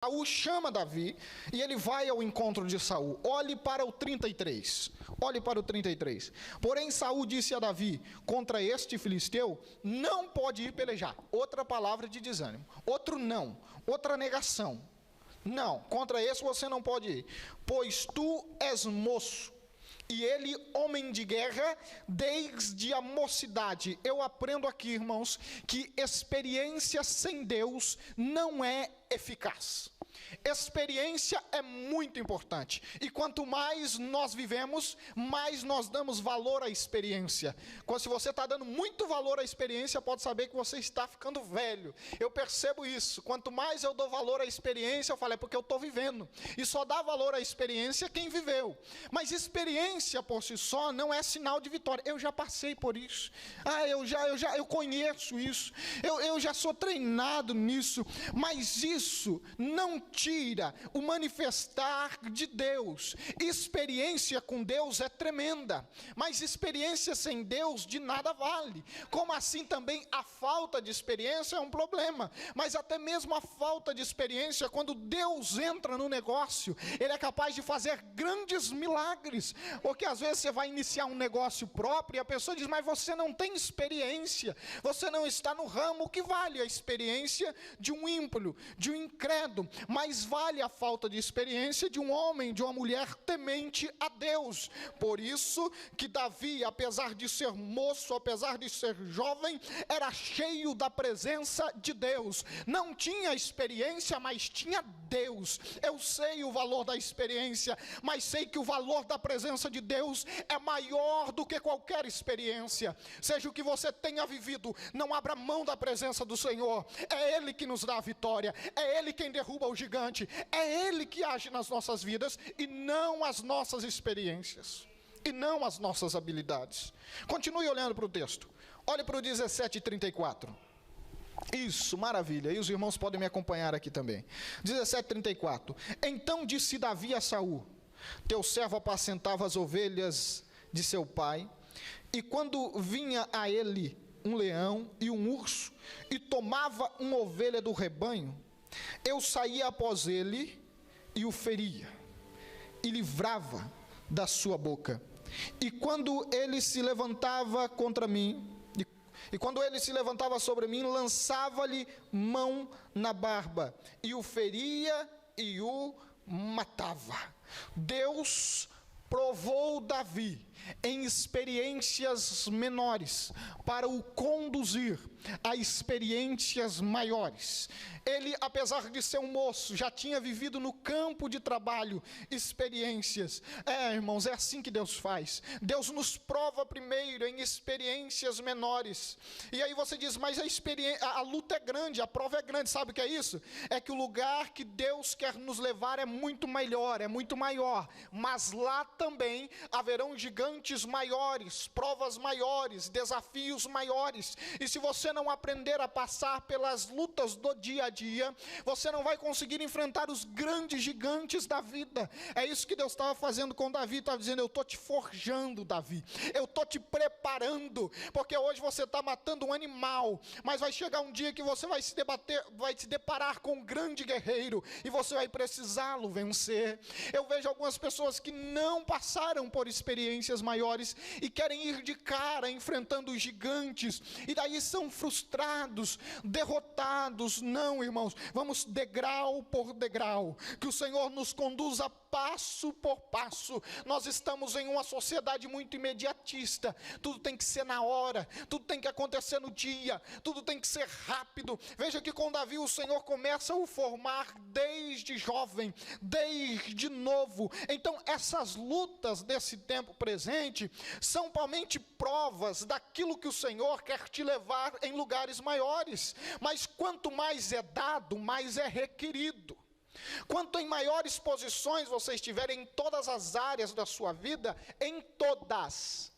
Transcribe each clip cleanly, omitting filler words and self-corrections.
Saul chama Davi e ele vai ao encontro de Saul. Olhe para o 33. Olhe para o 33. Porém, Saul disse a Davi: contra este filisteu não pode ir pelejar. Outra palavra de desânimo. Outro não. Outra negação. Não, contra esse você não pode ir. Pois tu és moço e ele homem de guerra desde a mocidade. Eu aprendo aqui, irmãos, que experiência sem Deus não é eficaz. Experiência é muito importante, e quanto mais nós vivemos, mais nós damos valor à experiência. Se você está dando muito valor à experiência, pode saber que você está ficando velho. Eu percebo isso. Quanto mais eu dou valor à experiência, eu falo, é porque eu estou vivendo, e só dá valor à experiência quem viveu. Mas experiência por si só não é sinal de vitória. Eu já passei por isso. Eu conheço isso. Eu já sou treinado nisso. Mas isso não tira o manifestar de Deus. Experiência com Deus é tremenda, mas experiência sem Deus de nada vale. Como assim também a falta de experiência é um problema, mas até mesmo a falta de experiência, quando Deus entra no negócio, Ele é capaz de fazer grandes milagres. Porque às vezes você vai iniciar um negócio próprio e a pessoa diz, mas você não tem experiência, você não está no ramo. O que vale a experiência de um ímpio, de um incrédulo? Mas vale a falta de experiência de um homem, de uma mulher temente a Deus. Por isso que Davi, apesar de ser moço, apesar de ser jovem, era cheio da presença de Deus. Não tinha experiência, mas tinha Deus. Eu sei o valor da experiência, mas sei que o valor da presença de Deus é maior do que qualquer experiência. Seja o que você tenha vivido, não abra mão da presença do Senhor. É Ele que nos dá a vitória, é Ele quem derruba o gigante, é Ele que age nas nossas vidas, e não as nossas experiências, e não as nossas habilidades. Continue olhando para o texto. Olhe para o 17:34. Isso, maravilha, e os irmãos podem me acompanhar aqui também. 17:34. Então disse Davi a Saul: teu servo apacentava as ovelhas de seu pai, e quando vinha a ele um leão e um urso, e tomava uma ovelha do rebanho, eu saía após ele e o feria, e livrava da sua boca. E quando ele se levantava contra mim, e quando ele se levantava sobre mim, lançava-lhe mão na barba, e o feria e o matava. Deus provou Davi em experiências menores para o conduzir a experiências maiores. Ele, apesar de ser um moço, já tinha vivido no campo de trabalho experiências. Irmãos, é assim que Deus faz. Deus nos prova primeiro em experiências menores. E aí você diz, mas a luta é grande, a prova é grande. Sabe o que é isso? É que o lugar que Deus quer nos levar é muito melhor, é muito maior. Mas lá também haverão gigantes maiores, provas maiores, desafios maiores. E se você não aprender a passar pelas lutas do dia a dia, você não vai conseguir enfrentar os grandes gigantes da vida. É isso que Deus estava fazendo com Davi. Estava dizendo, eu estou te forjando, Davi, eu estou te preparando, porque hoje você está matando um animal, mas vai chegar um dia que você vai se deparar com um grande guerreiro, e você vai precisá-lo vencer. Eu vejo algumas pessoas que não passaram por experiências maiores e querem ir de cara enfrentando os gigantes, e daí são frustrados, derrotados. Não, irmãos, vamos degrau por degrau, que o Senhor nos conduza passo por passo. Nós estamos em uma sociedade muito imediatista, tudo tem que ser na hora, tudo tem que acontecer no dia, tudo tem que ser rápido. Veja que com Davi o Senhor começa a o formar desde jovem, desde novo. Então essas lutas desse tempo presente são somente provas daquilo que o Senhor quer te levar em lugares maiores. Mas quanto mais é dado, mais é requerido. Quanto em maiores posições você estiver em todas as áreas da sua vida, em todas.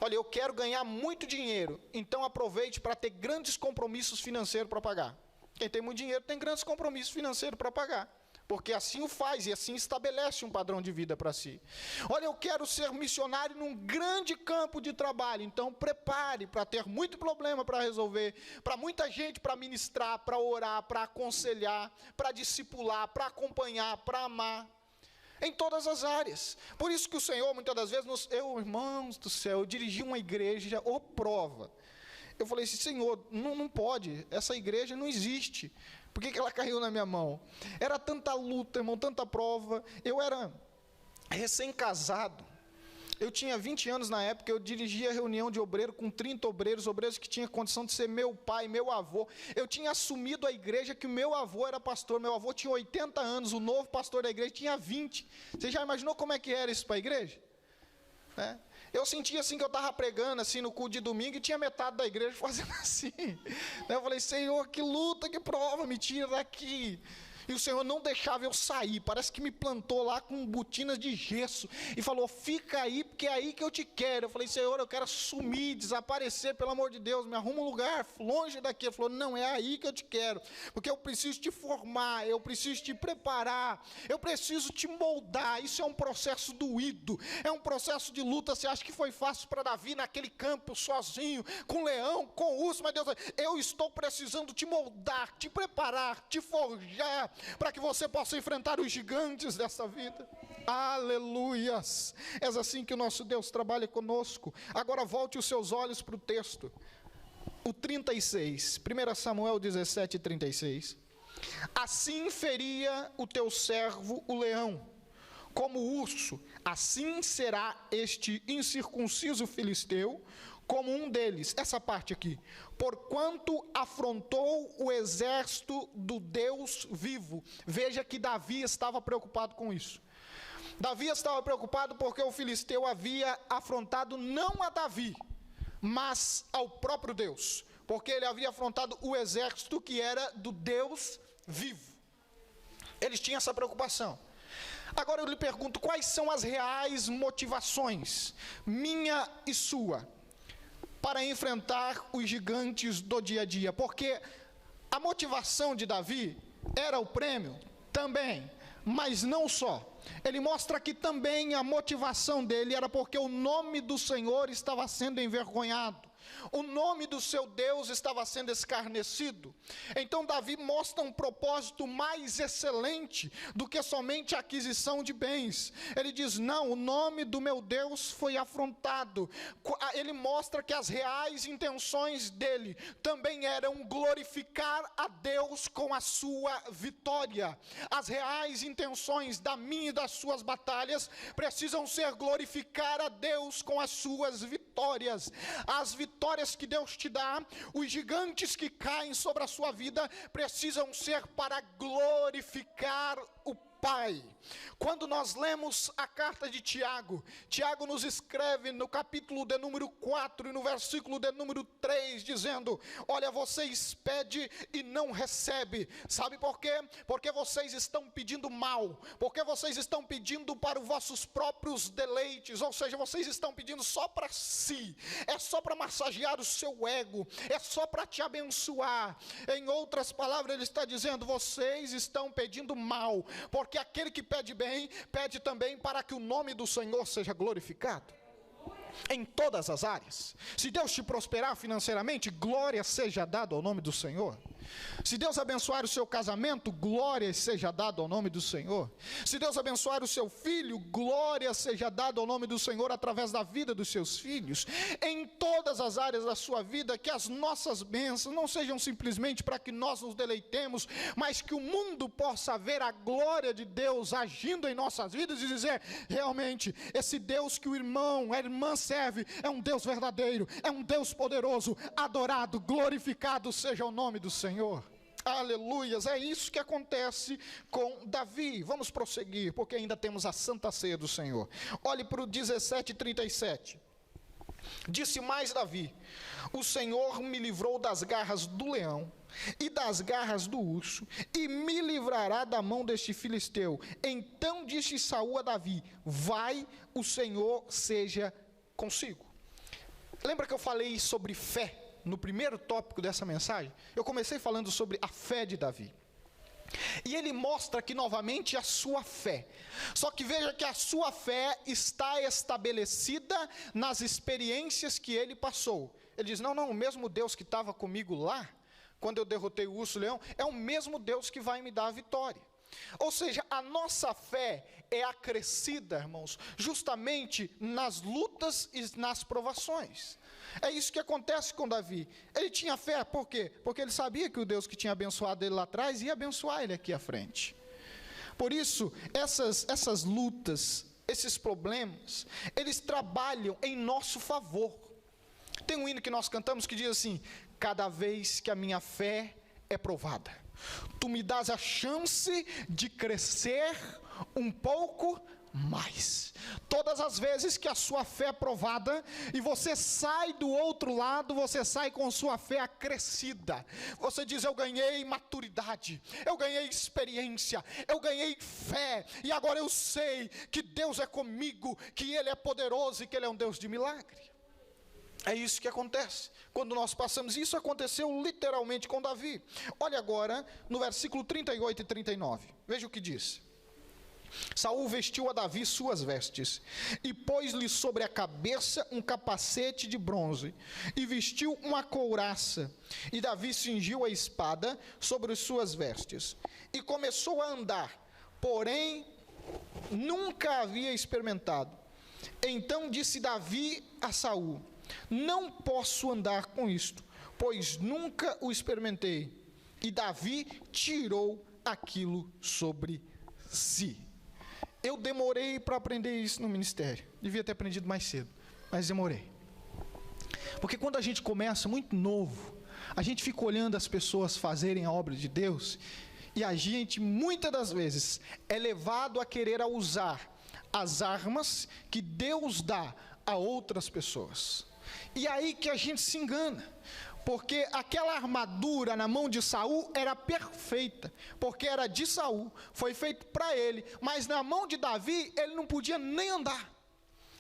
Olha, eu quero ganhar muito dinheiro, então aproveite para ter grandes compromissos financeiros para pagar. Quem tem muito dinheiro tem grandes compromissos financeiros para pagar. porque assim o faz e assim estabelece um padrão de vida para si. Olha, eu quero ser missionário num grande campo de trabalho, então prepare para ter muito problema para resolver, para muita gente para ministrar, para orar, para aconselhar, para discipular, para acompanhar, para amar, em todas as áreas. Por isso que o Senhor, muitas das vezes, irmãos do céu, eu dirigi uma igreja, prova. Eu falei assim, Senhor, não pode, essa igreja não existe. Por que ela caiu na minha mão? Era tanta luta, irmão, tanta prova. Eu era recém-casado. Eu tinha 20 anos na época, eu dirigia reunião de obreiro com 30 obreiros que tinham condição de ser meu pai, meu avô. Eu tinha assumido a igreja que o meu avô era pastor. Meu avô tinha 80 anos, o novo pastor da igreja tinha 20. Você já imaginou como é que era isso para a igreja? Eu sentia assim que eu estava pregando assim no culto de domingo e tinha metade da igreja fazendo assim. Eu falei, Senhor, que luta, que prova, me tira daqui. E o Senhor não deixava eu sair, parece que me plantou lá com botinas de gesso, e falou, fica aí, porque é aí que eu te quero. Eu falei, Senhor, eu quero sumir, desaparecer, pelo amor de Deus, me arruma um lugar longe daqui. Ele falou, não, é aí que eu te quero, porque eu preciso te formar, eu preciso te preparar, eu preciso te moldar. Isso é um processo doído, é um processo de luta. Você acha que foi fácil para Davi naquele campo, sozinho, com leão, com urso? Mas Deus, eu estou precisando te moldar, te preparar, te forjar, para que você possa enfrentar os gigantes dessa vida. Aleluias! É assim que o nosso Deus trabalha conosco. Agora volte os seus olhos para o texto. O 36, 1 Samuel 17, 36. Assim feria o teu servo o leão, como o urso, assim será este incircunciso filisteu, como um deles. Essa parte aqui. Porquanto afrontou o exército do Deus vivo. Veja que Davi estava preocupado com isso. Davi estava preocupado porque o filisteu havia afrontado não a Davi, mas ao próprio Deus. Porque ele havia afrontado o exército que era do Deus vivo. Eles tinham essa preocupação. Agora eu lhe pergunto, quais são as reais motivações, minha e sua, para enfrentar os gigantes do dia a dia? Porque a motivação de Davi era o prêmio também, mas não só. Ele mostra que também a motivação dele era porque o nome do Senhor estava sendo envergonhado. O nome do seu Deus estava sendo escarnecido. Então Davi mostra um propósito mais excelente do que somente a aquisição de bens. Ele diz, não, o nome do meu Deus foi afrontado. Ele mostra que as reais intenções dele também eram glorificar a Deus com a sua vitória. As reais intenções da minha e das suas batalhas precisam ser glorificar a Deus com as suas vitórias. As vitórias que Deus te dá, os gigantes que caem sobre a sua vida, precisam ser para glorificar o Pai. Quando nós lemos a carta de Tiago, Tiago nos escreve no capítulo de número 4 e no versículo de número 3, dizendo, olha, vocês pedem e não recebem. Sabe por quê? Porque vocês estão pedindo mal, porque vocês estão pedindo para os vossos próprios deleites, ou seja, vocês estão pedindo só para si, é só para massagear o seu ego, é só para te abençoar. Em outras palavras, ele está dizendo, vocês estão pedindo mal, porque aquele que pede bem, pede também para que o nome do Senhor seja glorificado. Em todas as áreas. Se Deus te prosperar financeiramente, glória seja dada ao nome do Senhor. Se Deus abençoar o seu casamento, glória seja dada ao nome do Senhor. Se Deus abençoar o seu filho, glória seja dada ao nome do Senhor através da vida dos seus filhos. Em todas as áreas da sua vida, que as nossas bênçãos não sejam simplesmente para que nós nos deleitemos, mas que o mundo possa ver a glória de Deus agindo em nossas vidas e dizer, realmente, esse Deus que o irmão, a irmã serve, é um Deus verdadeiro, é um Deus poderoso, adorado, glorificado seja o nome do Senhor. Aleluias, é isso que acontece com Davi. Vamos prosseguir, porque ainda temos a santa ceia do Senhor. Olhe para o 17:37. Disse mais Davi, o Senhor me livrou das garras do leão e das garras do urso, e me livrará da mão deste filisteu. Então disse Saul a Davi, vai, o Senhor seja consigo. Lembra que eu falei sobre fé? No primeiro tópico dessa mensagem, eu comecei falando sobre a fé de Davi. E ele mostra aqui novamente a sua fé. Só que veja que a sua fé está estabelecida nas experiências que ele passou. Ele diz, não, o mesmo Deus que estava comigo lá, quando eu derrotei o urso-leão, é o mesmo Deus que vai me dar a vitória. Ou seja, a nossa fé é acrescida, irmãos, justamente nas lutas e nas provações. É isso que acontece com Davi. Ele tinha fé, por quê? Porque ele sabia que o Deus que tinha abençoado ele lá atrás ia abençoar ele aqui à frente. Por isso, essas lutas, esses problemas, eles trabalham em nosso favor. Tem um hino que nós cantamos que diz assim, cada vez que a minha fé é provada, tu me dás a chance de crescer um pouco mais. Todas as vezes que a sua fé é provada e você sai do outro lado, você sai com sua fé acrescida. Você diz, eu ganhei maturidade, eu ganhei experiência, eu ganhei fé, e agora eu sei que Deus é comigo, que Ele é poderoso e que Ele é um Deus de milagre. É isso que acontece quando nós passamos. Isso aconteceu literalmente com Davi. Olha agora no versículo 38 e 39. Veja o que diz. Saul vestiu a Davi suas vestes, e pôs-lhe sobre a cabeça um capacete de bronze, e vestiu uma couraça, e Davi cingiu a espada sobre as suas vestes, e começou a andar, porém nunca havia experimentado. Então disse Davi a Saul, não posso andar com isto, pois nunca o experimentei. E Davi tirou aquilo sobre si. Eu demorei para aprender isso no ministério. Devia ter aprendido mais cedo, mas demorei. Porque quando a gente começa muito novo, a gente fica olhando as pessoas fazerem a obra de Deus, e a gente, muitas das vezes, é levado a querer usar as armas que Deus dá a outras pessoas. E aí que a gente se engana. Porque aquela armadura na mão de Saul era perfeita, porque era de Saul, foi feito para ele, mas na mão de Davi ele não podia nem andar.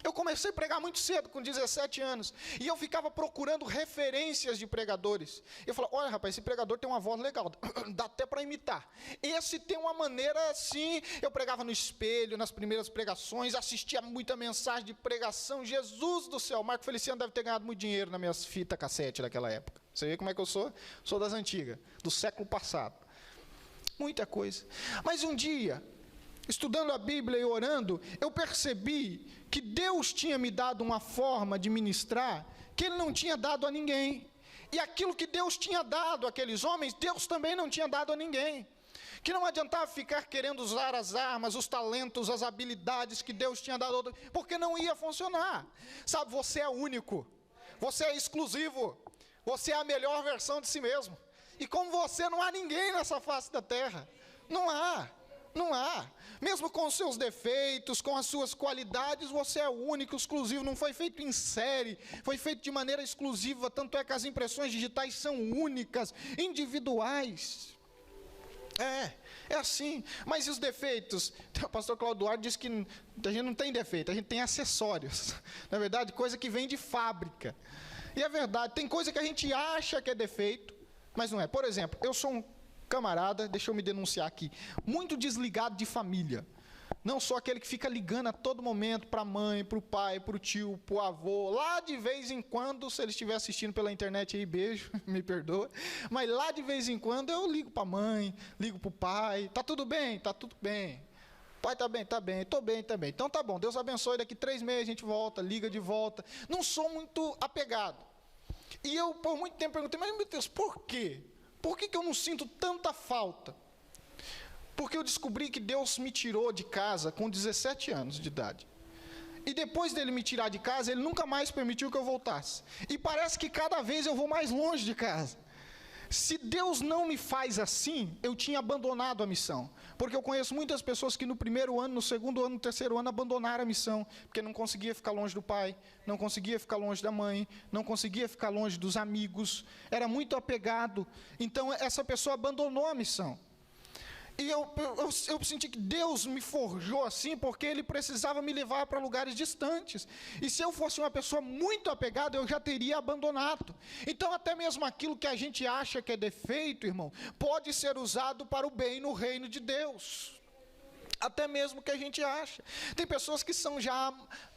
Eu comecei a pregar muito cedo, com 17 anos, e eu ficava procurando referências de pregadores. Eu falava, olha rapaz, esse pregador tem uma voz legal, dá até para imitar. Esse tem uma maneira assim, eu pregava no espelho, nas primeiras pregações, assistia muita mensagem de pregação. Jesus do céu, Marco Feliciano deve ter ganhado muito dinheiro nas minhas fitas cassete daquela época. Você vê como é que eu sou? Sou das antigas, do século passado. Muita coisa. Mas um dia, estudando a Bíblia e orando, eu percebi que Deus tinha me dado uma forma de ministrar que Ele não tinha dado a ninguém. E aquilo que Deus tinha dado àqueles homens, Deus também não tinha dado a ninguém. Que não adiantava ficar querendo usar as armas, os talentos, as habilidades que Deus tinha dado, porque não ia funcionar. Sabe, você é único, você é exclusivo, você é a melhor versão de si mesmo. E como você, não há ninguém nessa face da terra. Não há. Mesmo com os seus defeitos, com as suas qualidades, você é único, exclusivo. Não foi feito em série, foi feito de maneira exclusiva. Tanto é que as impressões digitais são únicas, individuais. É assim. Mas e os defeitos? O pastor Cláudio Duarte diz que a gente não tem defeito, a gente tem acessórios. Na verdade, coisa que vem de fábrica. E é verdade, tem coisa que a gente acha que é defeito, mas não é. Por exemplo, eu sou um camarada, deixa eu me denunciar aqui, muito desligado de família. Não sou aquele que fica ligando a todo momento para a mãe, para o pai, para o tio, para o avô. Lá de vez em quando, se ele estiver assistindo pela internet aí, beijo, me perdoa. Mas lá de vez em quando eu ligo para a mãe, ligo para o pai. Tá tudo bem? Tá tudo bem. Pai, tá bem, estou bem também. Então tá bom, Deus abençoe, daqui 3 meses a gente volta, liga de volta. Não sou muito apegado. E eu por muito tempo perguntei, mas meu Deus, por quê? Por que eu não sinto tanta falta? Porque eu descobri que Deus me tirou de casa com 17 anos de idade. E depois dele me tirar de casa, Ele nunca mais permitiu que eu voltasse. E parece que cada vez eu vou mais longe de casa. Se Deus não me faz assim, eu tinha abandonado a missão. Porque eu conheço muitas pessoas que no primeiro ano, no segundo ano, no terceiro ano, abandonaram a missão. Porque não conseguia ficar longe do pai, não conseguia ficar longe da mãe, não conseguia ficar longe dos amigos. Era muito apegado. Então, essa pessoa abandonou a missão. E eu senti que Deus me forjou assim, porque Ele precisava me levar para lugares distantes. E se eu fosse uma pessoa muito apegada, eu já teria abandonado. Então, até mesmo aquilo que a gente acha que é defeito, irmão, pode ser usado para o bem no reino de Deus. Até mesmo que a gente acha. Tem pessoas que são já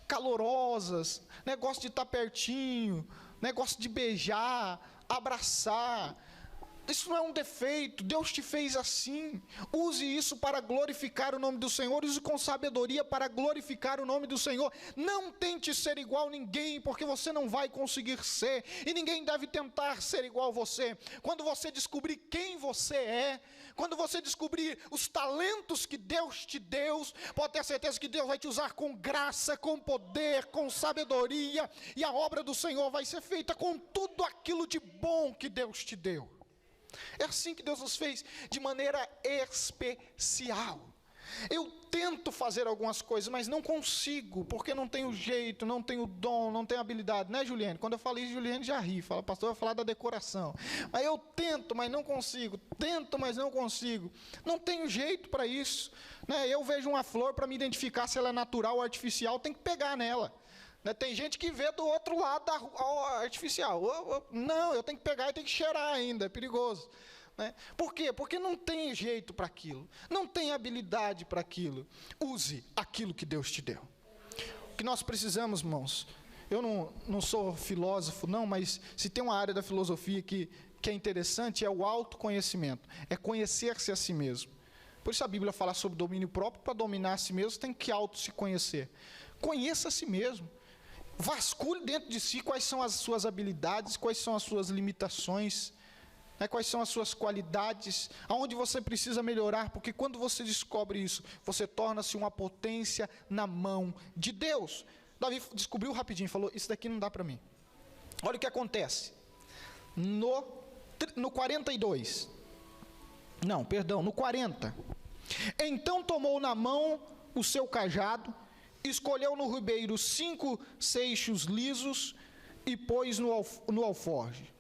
calorosas, negócio de estar pertinho, negócio de beijar, abraçar. Isso não é um defeito, Deus te fez assim. Use isso para glorificar o nome do Senhor, use com sabedoria para glorificar o nome do Senhor. Não tente ser igual a ninguém, porque você não vai conseguir ser, e ninguém deve tentar ser igual a você. Quando você descobrir quem você é, quando você descobrir os talentos que Deus te deu, pode ter certeza que Deus vai te usar com graça, com poder, com sabedoria, e a obra do Senhor vai ser feita com tudo aquilo de bom que Deus te deu. É assim que Deus nos fez, de maneira especial. Eu tento fazer algumas coisas, mas não consigo, porque não tenho jeito, não tenho dom, não tenho habilidade, né, Juliane? Quando eu falei isso, Juliane já ri, fala, pastor, vai falar da decoração. Mas eu tento, mas não consigo, tento, mas não consigo. Não tenho jeito para isso, né? Eu vejo uma flor, para me identificar se ela é natural ou artificial, tem que pegar nela. Tem gente que vê do outro lado da artificial. Não, eu tenho que pegar e tenho que cheirar ainda, é perigoso. Né? Por quê? Porque não tem jeito para aquilo, não tem habilidade para aquilo. Use aquilo que Deus te deu. O que nós precisamos, irmãos, eu não sou filósofo, não, mas se tem uma área da filosofia que é interessante, é o autoconhecimento, é conhecer-se a si mesmo. Por isso a Bíblia fala sobre domínio próprio. Para dominar a si mesmo, tem que se conhecer. Conheça a si mesmo. Vasculhe dentro de si quais são as suas habilidades, quais são as suas limitações, né, quais são as suas qualidades, aonde você precisa melhorar, porque quando você descobre isso, você torna-se uma potência na mão de Deus. Davi descobriu rapidinho, falou, isso daqui não dá para mim. Olha o que acontece. No 42, não, perdão, no 40. Então tomou na mão o seu cajado, escolheu no ribeiro 5 seixos lisos e pôs no alforje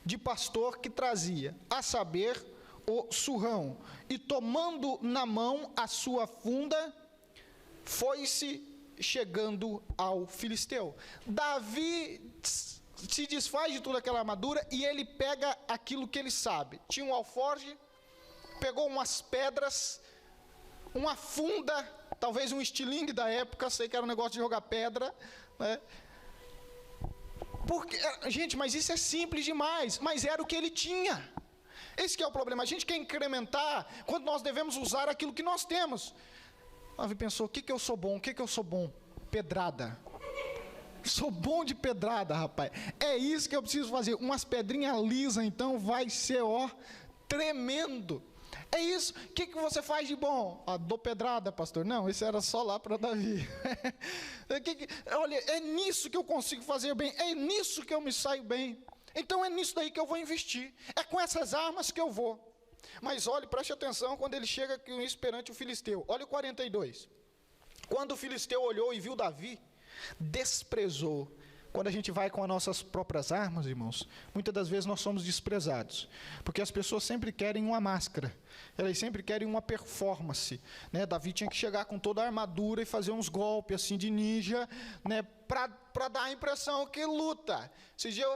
de pastor que trazia, a saber, o surrão. E tomando na mão a sua funda, foi-se chegando ao filisteu. Davi se desfaz de toda aquela armadura e ele pega aquilo que ele sabe. Tinha um alforje, pegou umas pedras, uma funda, talvez um estilingue da época, sei que era um negócio de jogar pedra, né? Porque, gente, mas isso é simples demais, mas era o que ele tinha. Esse que é o problema, a gente quer incrementar, quando nós devemos usar aquilo que nós temos. Davi pensou, o que eu sou bom, Pedrada. Sou bom de pedrada, rapaz, é isso que eu preciso fazer, umas pedrinhas lisas, então vai ser, tremendo. É isso, o que você faz de bom? Dou pedrada, pastor. Não, isso era só lá para Davi. Olha, é nisso que eu consigo fazer bem, é nisso que eu me saio bem. Então é nisso daí que eu vou investir, é com essas armas que eu vou. Mas olhe, preste atenção, quando ele chega com isso perante o filisteu. Olha o 42. Quando o filisteu olhou e viu Davi, desprezou. Quando a gente vai com as nossas próprias armas, irmãos, muitas das vezes nós somos desprezados, porque as pessoas sempre querem uma máscara, elas sempre querem uma performance, né? Davi tinha que chegar com toda a armadura e fazer uns golpes assim de ninja, né? Para dar a impressão que luta.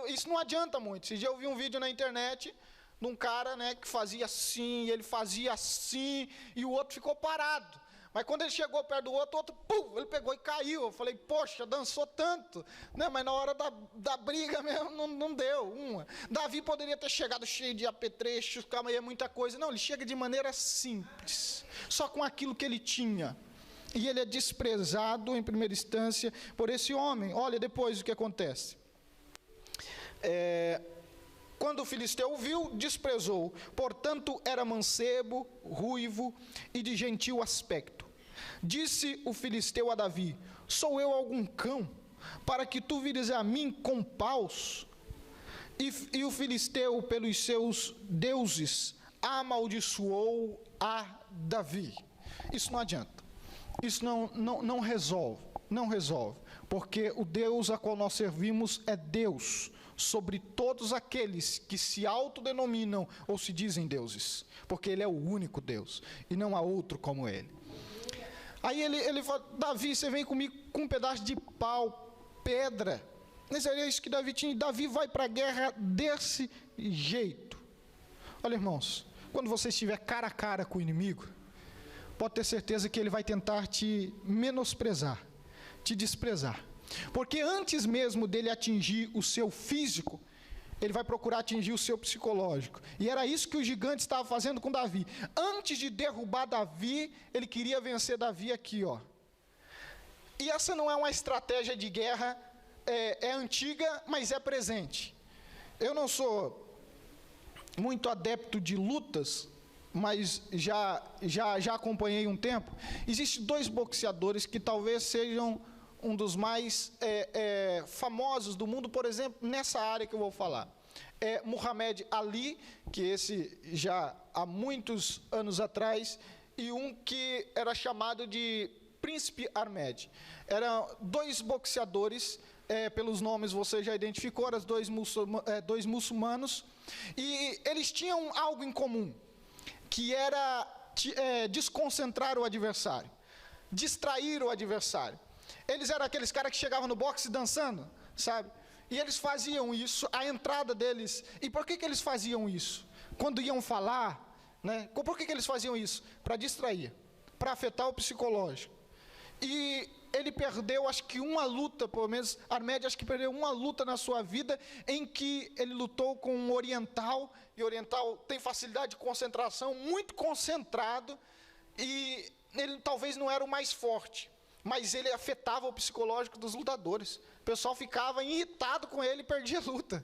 Isso não adianta muito. Esse dia eu vi um vídeo na internet de um cara, né, que fazia assim, ele fazia assim, e o outro ficou parado. Mas quando ele chegou perto do outro, pum, ele pegou e caiu. Eu falei, poxa, dançou tanto, né? Mas na hora da briga mesmo não deu uma. Davi poderia ter chegado cheio de apetrechos, calma aí, é muita coisa. Não, ele chega de maneira simples, só com aquilo que ele tinha. E ele é desprezado em primeira instância por esse homem. Olha depois o que acontece. Quando o filisteu o viu, desprezou. Portanto, era mancebo, ruivo e de gentil aspecto. Disse o filisteu a Davi, sou eu algum cão, para que tu vires a mim com paus? E o filisteu, pelos seus deuses, amaldiçoou a Davi. Isso não adianta. Isso não resolve. Não resolve. Porque o Deus a qual nós servimos é Deus sobre todos aqueles que se autodenominam ou se dizem deuses, porque ele é o único Deus, e não há outro como ele. Aí ele fala, Davi, você vem comigo com um pedaço de pau, pedra. Mas é isso que Davi tinha. Davi vai para a guerra desse jeito. Olha, irmãos, quando você estiver cara a cara com o inimigo, pode ter certeza que ele vai tentar te menosprezar, te desprezar. Porque antes mesmo dele atingir o seu físico, ele vai procurar atingir o seu psicológico. E era isso que o gigante estava fazendo com Davi. Antes de derrubar Davi, ele queria vencer Davi aqui, ó. E essa não é uma estratégia de guerra, é antiga, mas é presente. Eu não sou muito adepto de lutas, mas já acompanhei um tempo. Existem 2 boxeadores que talvez sejam um dos mais famosos do mundo, por exemplo, nessa área que eu vou falar. Muhammad Ali, que esse já há muitos anos atrás, e um que era chamado de Príncipe Ahmed. Eram 2 boxeadores, pelos nomes você já identificou, eram 2 muçulmanos, e eles tinham algo em comum, que era desconcentrar o adversário, distrair o adversário. Eles eram aqueles caras que chegavam no boxe dançando, sabe? E eles faziam isso, a entrada deles. E por que eles faziam isso? Quando iam falar, né? Por que eles faziam isso? Para distrair, para afetar o psicológico. E ele perdeu, acho que uma luta, pelo menos, Ahmed, acho que perdeu uma luta na sua vida, em que ele lutou com um oriental, e oriental tem facilidade de concentração, muito concentrado, e ele talvez não era o mais forte, mas ele afetava o psicológico dos lutadores. O pessoal ficava irritado com ele e perdia a luta,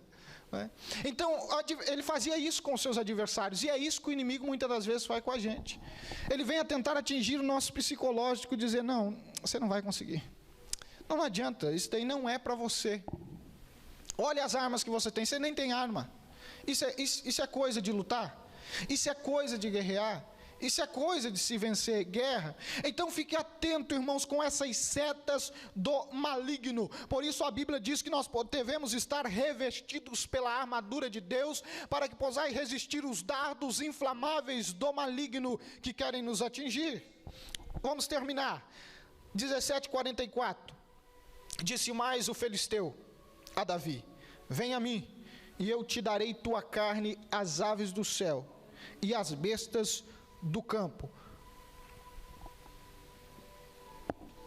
né? Então, ele fazia isso com os seus adversários, e é isso que o inimigo muitas das vezes faz com a gente. Ele vem a tentar atingir o nosso psicológico, dizer, não, você não vai conseguir. Não adianta, isso daí não é para você. Olha as armas que você tem, você nem tem arma. Isso é coisa de lutar? Isso é coisa de guerrear? Isso é coisa de se vencer guerra. Então fique atento, irmãos, com essas setas do maligno. Por isso a Bíblia diz que nós devemos estar revestidos pela armadura de Deus, para que possais resistir os dardos inflamáveis do maligno que querem nos atingir. Vamos terminar. 17:44. Disse mais o filisteu a Davi: vem a mim, e eu te darei tua carne, as aves do céu e as bestas do campo.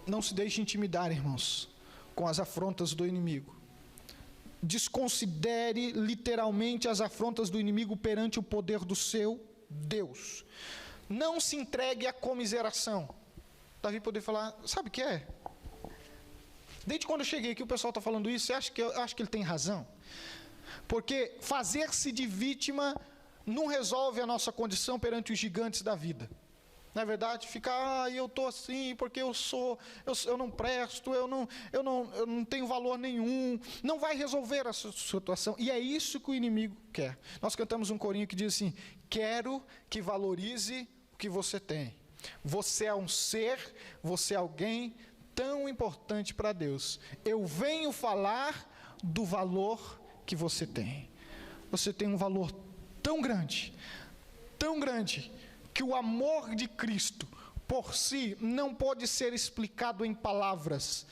Não se deixe intimidar, irmãos, com as afrontas do inimigo. Desconsidere literalmente as afrontas do inimigo perante o poder do seu Deus. Não se entregue à comiseração. Davi poderia falar, sabe o que é? Desde quando eu cheguei aqui o pessoal está falando isso, eu acho que ele tem razão. Porque fazer-se de vítima não resolve a nossa condição perante os gigantes da vida. Não é verdade? Ficar, eu estou assim porque eu não presto, eu não tenho valor nenhum. Não vai resolver a situação. E é isso que o inimigo quer. Nós cantamos um corinho que diz assim: quero que valorize o que você tem. Você é um ser, você é alguém tão importante para Deus. Eu venho falar do valor que você tem. Você tem um valor tão grande, que o amor de Cristo por si não pode ser explicado em palavras.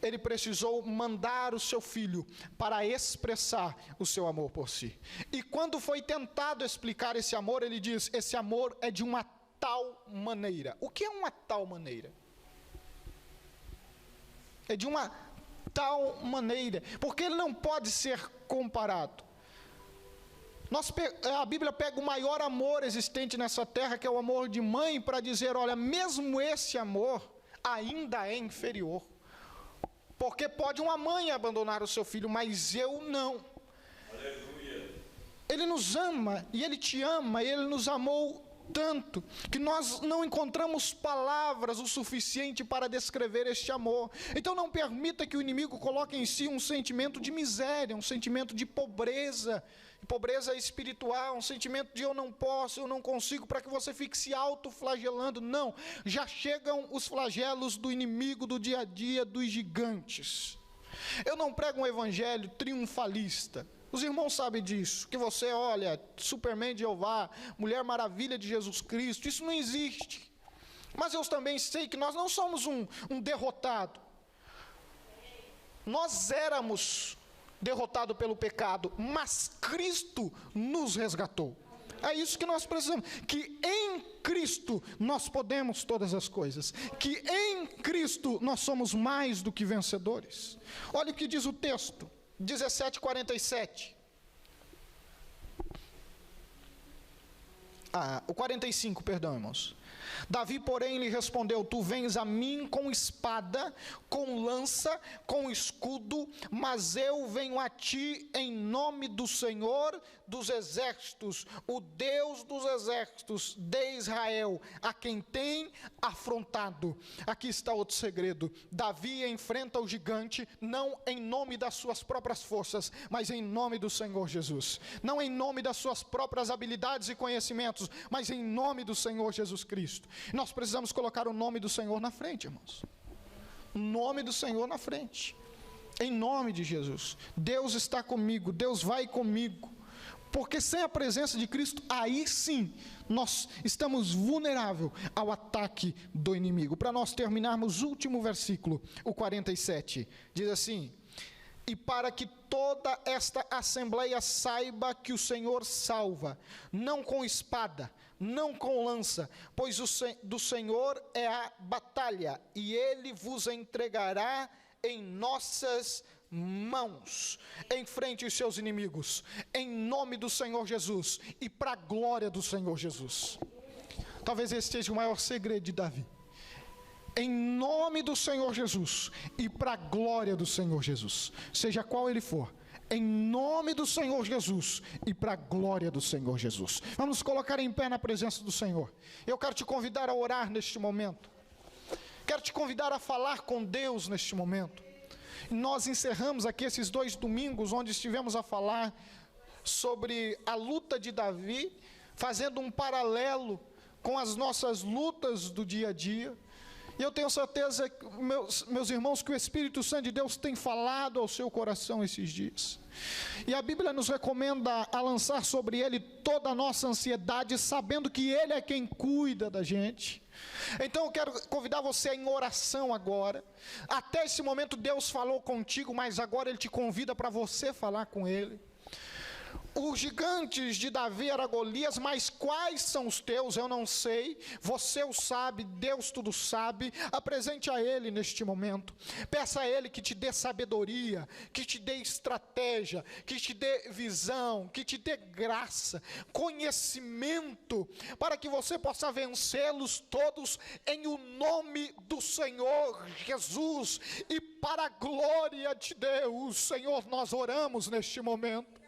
Ele precisou mandar o seu filho para expressar o seu amor por si. E quando foi tentado explicar esse amor, ele diz: esse amor é de uma tal maneira. O que é uma tal maneira? É de uma tal maneira, porque ele não pode ser comparado. A Bíblia pega o maior amor existente nessa terra, que é o amor de mãe, para dizer, olha, mesmo esse amor ainda é inferior. Porque pode uma mãe abandonar o seu filho, mas eu não. Aleluia. Ele nos ama, e Ele te ama, e Ele nos amou tanto, que nós não encontramos palavras o suficiente para descrever este amor. Então não permita que o inimigo coloque em si um sentimento de miséria, um sentimento de pobreza espiritual, um sentimento de eu não posso, eu não consigo, para que você fique se autoflagelando. Não, já chegam os flagelos do inimigo do dia a dia, dos gigantes. Eu não prego um evangelho triunfalista, Os irmãos sabem disso, que você olha, Superman de Jeová, Mulher Maravilha de Jesus Cristo, isso não existe. Mas eu também sei que nós não somos um derrotado. Nós éramos derrotados pelo pecado, mas Cristo nos resgatou. É isso que nós precisamos, que em Cristo nós podemos todas as coisas, que em Cristo nós somos mais do que vencedores. Olha o que diz o texto, 17:47. O 45, perdão, irmãos. Davi, porém, lhe respondeu: tu vens a mim com espada, com lança, com escudo, mas eu venho a ti em nome do Senhor dos exércitos, o Deus dos exércitos de Israel, a quem tem afrontado. Aqui está outro segredo. Davi enfrenta o gigante, não em nome das suas próprias forças, mas em nome do Senhor Jesus. Não em nome das suas próprias habilidades e conhecimentos, mas em nome do Senhor Jesus Cristo. Nós precisamos colocar o nome do Senhor na frente, irmãos. O nome do Senhor na frente. Em nome de Jesus. Deus está comigo, Deus vai comigo. Porque sem a presença de Cristo, aí sim, nós estamos vulneráveis ao ataque do inimigo. Para nós terminarmos o último versículo, o 47, diz assim: e para que toda esta assembleia saiba que o Senhor salva, não com espada, não com lança, pois do Senhor é a batalha, e Ele vos entregará em nossas mãos. Enfrente os seus inimigos, em nome do Senhor Jesus, e para a glória do Senhor Jesus. Talvez esse seja o maior segredo de Davi. Em nome do Senhor Jesus, e para a glória do Senhor Jesus, seja qual ele for, em nome do Senhor Jesus, e para a glória do Senhor Jesus. Vamos nos colocar em pé na presença do Senhor. Eu quero te convidar a orar neste momento, quero te convidar a falar com Deus neste momento. Nós encerramos aqui esses 2 domingos, onde estivemos a falar sobre a luta de Davi, fazendo um paralelo com as nossas lutas do dia a dia. E eu tenho certeza, meus irmãos, que o Espírito Santo de Deus tem falado ao seu coração esses dias. E a Bíblia nos recomenda a lançar sobre Ele toda a nossa ansiedade, sabendo que Ele é quem cuida da gente. Então eu quero convidar você em oração agora. Até esse momento Deus falou contigo, mas agora Ele te convida para você falar com Ele. Os gigantes de Davi era Golias, mas quais são os teus? Eu não sei, você o sabe, Deus tudo sabe. Apresente a Ele neste momento, peça a Ele que te dê sabedoria, que te dê estratégia, que te dê visão, que te dê graça, conhecimento, para que você possa vencê-los todos em o nome do Senhor Jesus, e para a glória de Deus. Senhor, nós oramos neste momento.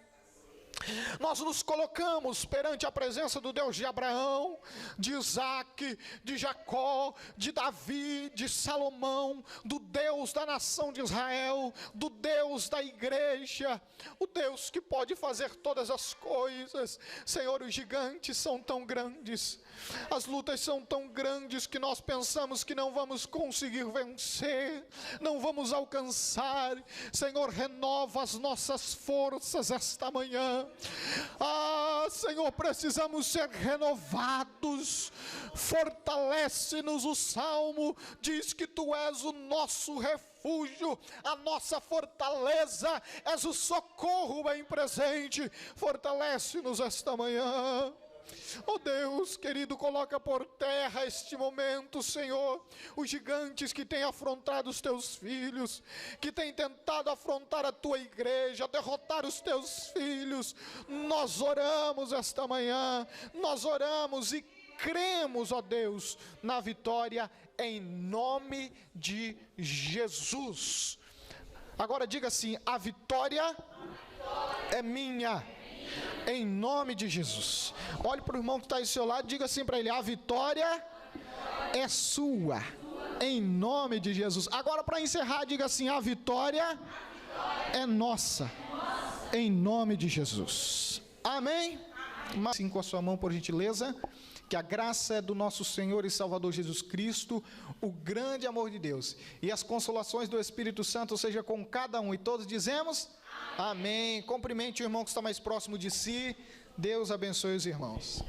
Nós nos colocamos perante a presença do Deus de Abraão, de Isaac, de Jacó, de Davi, de Salomão, do Deus da nação de Israel, do Deus da igreja, o Deus que pode fazer todas as coisas. Senhor, os gigantes são tão grandes, as lutas são tão grandes que nós pensamos que não vamos conseguir vencer, não vamos alcançar. Senhor, renova as nossas forças esta manhã. Senhor, precisamos ser renovados. Fortalece-nos. O Salmo diz que Tu és o nosso refúgio, a nossa fortaleza, és o socorro bem presente. Fortalece-nos esta manhã. Oh Deus querido, coloca por terra este momento, Senhor, os gigantes que têm afrontado os Teus filhos, que têm tentado afrontar a Tua igreja, derrotar os Teus filhos. Nós oramos esta manhã, nós oramos e cremos, ó Deus, na vitória em nome de Jesus. Agora diga assim: a vitória é minha. Em nome de Jesus. Olhe para o irmão que está aí do seu lado, diga assim para ele: a vitória é sua, em nome de Jesus. Agora, para encerrar, diga assim: a vitória é nossa, em nome de Jesus. Amém? Mas sim, com a sua mão, por gentileza. Que a graça do nosso Senhor e Salvador Jesus Cristo, o grande amor de Deus e as consolações do Espírito Santo seja com cada um. E todos dizemos: amém. Amém. Cumprimente o irmão que está mais próximo de si. Deus abençoe os irmãos.